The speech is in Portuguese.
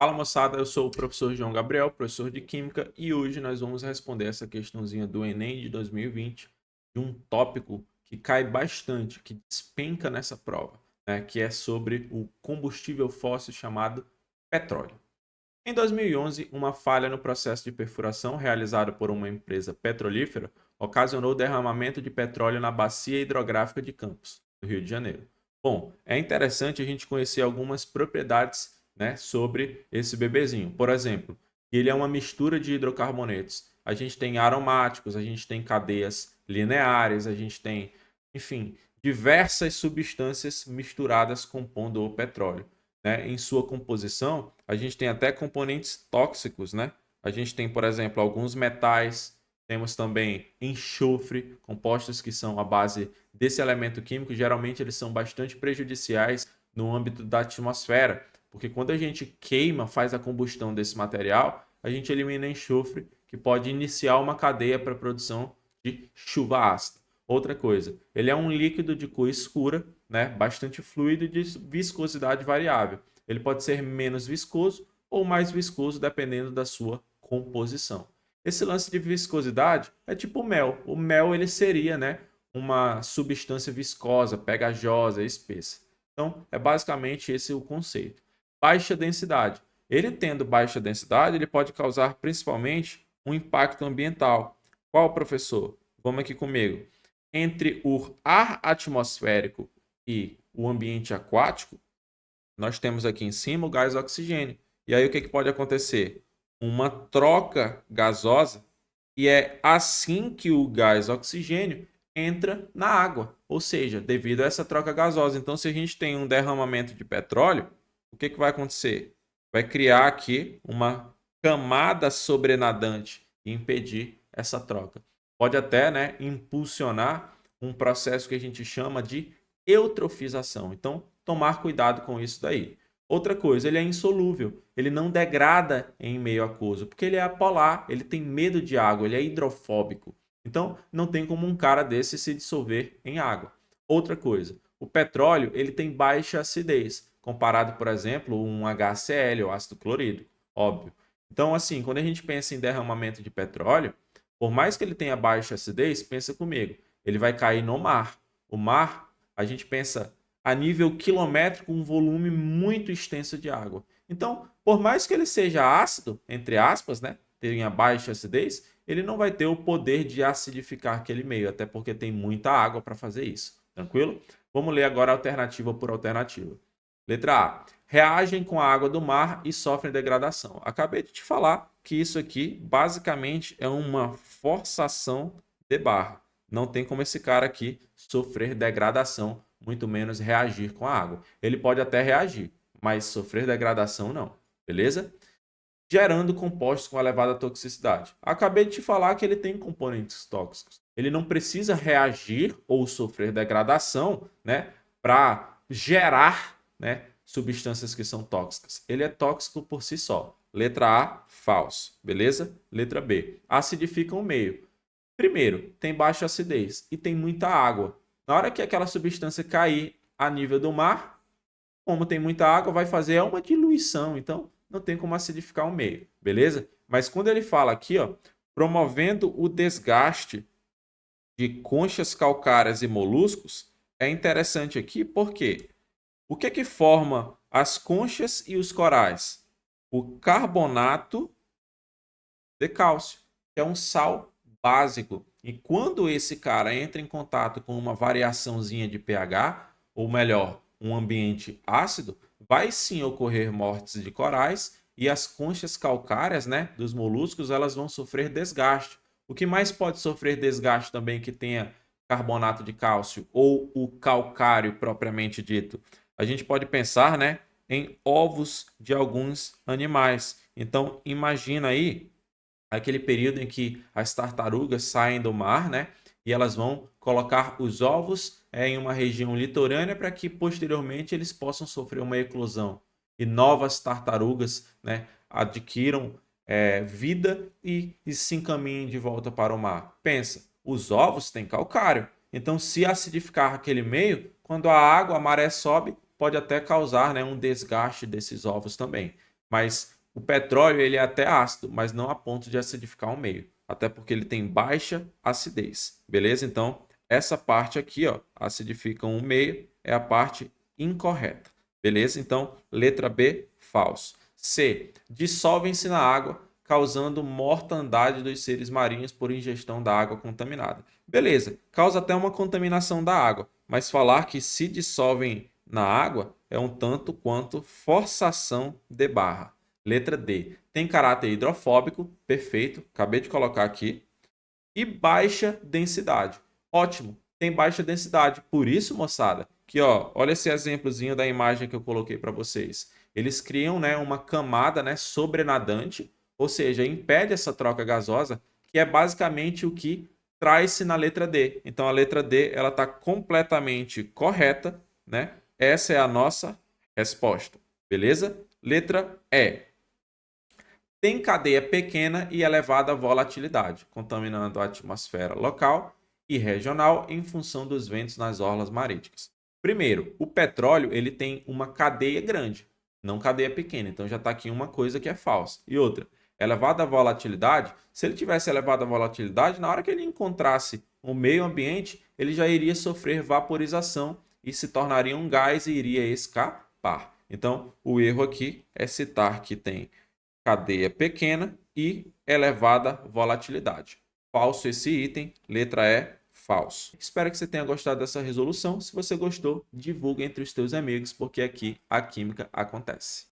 Fala moçada, eu sou o professor João Gabriel, professor de Química, e hoje nós vamos responder essa questãozinha do Enem de 2020, de um tópico que cai bastante, que despenca nessa prova, né, que é sobre o combustível fóssil chamado petróleo. Em 2011, uma falha no processo de perfuração realizado por uma empresa petrolífera ocasionou o derramamento de petróleo na bacia hidrográfica de Campos, no Rio de Janeiro. Bom, é interessante a gente conhecer algumas propriedades, né, sobre esse bebezinho. Por exemplo, ele é uma mistura de hidrocarbonetos. A gente tem aromáticos, a gente tem cadeias lineares, a gente tem, enfim, diversas substâncias misturadas compondo o petróleo, né? Em sua composição, a gente tem até componentes tóxicos, né? A gente tem, por exemplo, alguns metais, temos também enxofre, compostos que são a base desse elemento químico. Geralmente eles são bastante prejudiciais no âmbito da atmosfera, porque quando a gente queima, faz a combustão desse material, a gente elimina enxofre, que pode iniciar uma cadeia para a produção de chuva ácida. Outra coisa, ele é um líquido de cor escura, né, bastante fluido e de viscosidade variável. Ele pode ser menos viscoso ou mais viscoso dependendo da sua composição. Esse lance de viscosidade é tipo o mel. O mel ele seria, né, uma substância viscosa, pegajosa, espessa. Então, é basicamente esse o conceito. Baixa densidade. Ele tendo baixa densidade, ele pode causar principalmente um impacto ambiental. Qual, professor? Vamos aqui comigo. Entre o ar atmosférico e o ambiente aquático, nós temos aqui em cima o gás oxigênio. E aí o que pode acontecer? Uma troca gasosa, e é assim que o gás oxigênio entra na água, ou seja, devido a essa troca gasosa. Então, se a gente tem um derramamento de petróleo, o que vai acontecer? Vai criar aqui uma camada sobrenadante e impedir essa troca. Pode até, né, impulsionar um processo que a gente chama de eutrofização. Então, tomar cuidado com isso daí. Outra coisa, ele é insolúvel, ele não degrada em meio aquoso, porque ele é apolar, ele tem medo de água, ele é hidrofóbico. Então, não tem como um cara desse se dissolver em água. Outra coisa, o petróleo ele tem baixa acidez, comparado, por exemplo, um HCl, o ácido clorídrico, óbvio. Então, assim, quando a gente pensa em derramamento de petróleo, por mais que ele tenha baixa acidez, pensa comigo, ele vai cair no mar. O mar, a gente pensa a nível quilométrico, um volume muito extenso de água. Então, por mais que ele seja ácido, entre aspas, né, tenha baixa acidez, ele não vai ter o poder de acidificar aquele meio, até porque tem muita água para fazer isso. Tranquilo? Vamos ler agora alternativa por alternativa. Letra A. Reagem com a água do mar e sofrem degradação. Acabei de te falar que isso aqui basicamente é uma forçação de barra. Não tem como esse cara aqui sofrer degradação, muito menos reagir com a água. Ele pode até reagir, mas sofrer degradação não. Beleza? Gerando compostos com elevada toxicidade. Acabei de te falar que ele tem componentes tóxicos. Ele não precisa reagir ou sofrer degradação, né, para gerar, né, substâncias que são tóxicas. Ele é tóxico por si só. Letra A, falso. Beleza? Letra B, acidifica o meio. Primeiro, tem baixa acidez e tem muita água. Na hora que aquela substância cair a nível do mar, como tem muita água, vai fazer uma diluição. Então, não tem como acidificar o meio, beleza? Mas quando ele fala aqui, ó, promovendo o desgaste de conchas calcárias e moluscos, é interessante aqui porque o que forma as conchas e os corais? O carbonato de cálcio, que é um sal básico. E quando esse cara entra em contato com uma variaçãozinha de pH, ou melhor, um ambiente ácido, vai sim ocorrer mortes de corais e as conchas calcárias, né, dos moluscos, elas vão sofrer desgaste. O que mais pode sofrer desgaste também que tenha carbonato de cálcio ou o calcário propriamente dito? A gente pode pensar, né, em ovos de alguns animais. Então, imagina aí aquele período em que as tartarugas saem do mar, né? E elas vão colocar os ovos em uma região litorânea para que posteriormente eles possam sofrer uma eclosão e novas tartarugas, né, adquiram vida e se encaminhem de volta para o mar. Pensa, os ovos têm calcário, então se acidificar aquele meio, quando a água, a maré sobe, pode até causar, né, um desgaste desses ovos também. Mas o petróleo ele é até ácido, mas não a ponto de acidificar um meio, até porque ele tem baixa acidez, beleza? Então, essa parte aqui, ó, acidifica um meio, é a parte incorreta, beleza? Então, letra B, falso. C, dissolvem-se na água, causando mortandade dos seres marinhos por ingestão da água contaminada. Beleza, causa até uma contaminação da água, mas falar que se dissolvem na água é um tanto quanto forçação de barra. Letra D. Tem caráter hidrofóbico, perfeito, acabei de colocar aqui. E baixa densidade. Ótimo, tem baixa densidade. Por isso, moçada, que ó, olha esse exemplozinho da imagem que eu coloquei para vocês. Eles criam, né, uma camada, né, sobrenadante, ou seja, impede essa troca gasosa, que é basicamente o que traz-se na letra D. Então a letra D ela está completamente correta, né? Essa é a nossa resposta, beleza? Letra E. Tem cadeia pequena e elevada volatilidade, contaminando a atmosfera local e regional em função dos ventos nas orlas marítimas. Primeiro, o petróleo ele tem uma cadeia grande, não cadeia pequena. Então já está aqui uma coisa que é falsa. E outra, elevada volatilidade, se ele tivesse elevada volatilidade, na hora que ele encontrasse o meio ambiente, ele já iria sofrer vaporização e se tornaria um gás e iria escapar. Então, o erro aqui é citar que tem cadeia pequena e elevada volatilidade. Falso esse item, letra E, falso. Espero que você tenha gostado dessa resolução. Se você gostou, divulgue entre os teus amigos, porque aqui a química acontece.